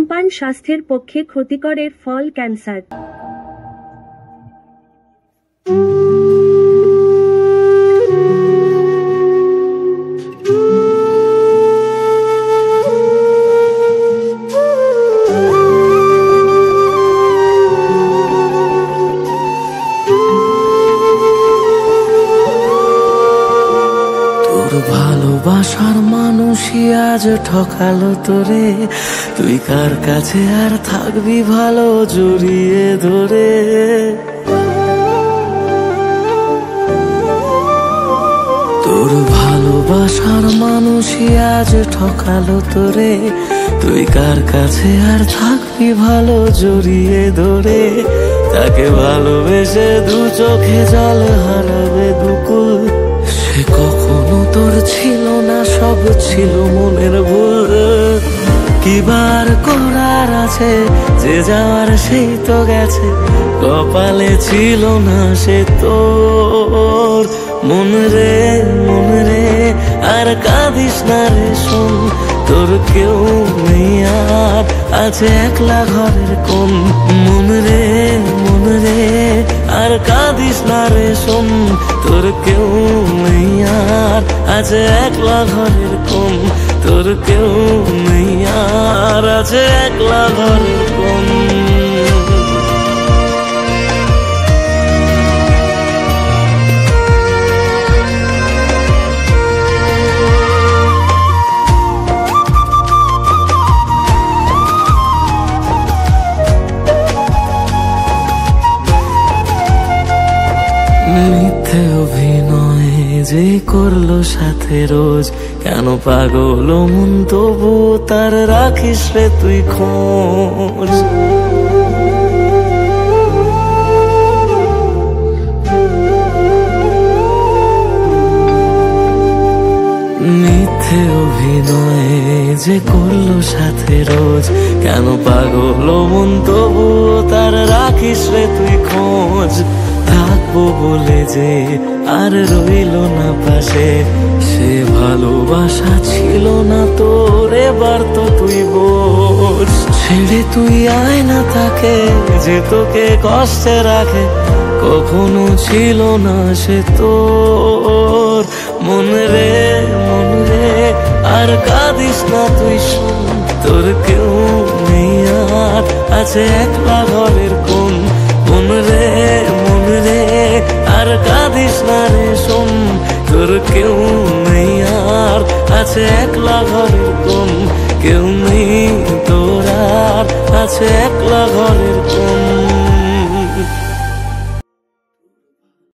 ধূমপান স্বাস্থ্যের পক্ষে ক্ষতিকর, এর ফল ক্যান্সার। ভালোবাসার মানুষই আজ ঠকালো তোরে, তুই কার কাছে আর থাকবি ভালো জড়িয়ে ধরে। তোর ভালোবাসার মানুষই আজ ঠকালো তোরে, তুই কার কাছে আর থাকবি ভালো জড়িয়ে ধরে। তাকে ভালোবেসে দু চোখে জল হারাবে দুকুল, সে কখনো তোর ছিল না, সব ছিল মনের ভুল। কিবার করার আছে, যে যাওয়ার সেই তো গেছে, কপালে ছিল না সে তোর। মন রে আর কাঁদিস না রে, শোন তোর কেউ নেই আর, আছে একলা ঘরের কোণ। মন রে আর কাঁদিস না রে, শোন তোর কেউ নেই আর, আছে একলা ঘরের কোণ। তোর কেউ নেই আর, আছে একলা ঘরের কোণ। মিথ্যে অভিনয় যে করলো সাথে রোজ, কেন পাগল মন তবু তার রাখিস রে তুই খোঁজ। মিথ্যে অভিনয় যে করলো সাথে রোজ, কেন পাগল মন তবু তার রাখিস রে তুই খোঁজ। থাকবো বলে যে আর রইল না পাশে, সে ভালোবাসা ছিল না তোর, এবার তো তুই বোঝ। ছেড়ে তুই আয় না তাকে, যে তোকে কষ্টে রাখে, কখনো ছিল না সে তোর। মন রে আর কাঁদিস না তুই, শোন তোর কেউ নেই আর, আছে একলা ঘরের কোণ। মন রে আর কাঁদিস না রে, শোন তোর কেউ নেই আর, আছে একলা ঘরের কোণ। কেউ নেই তোর আর, আছে একলা ঘরের কোণ।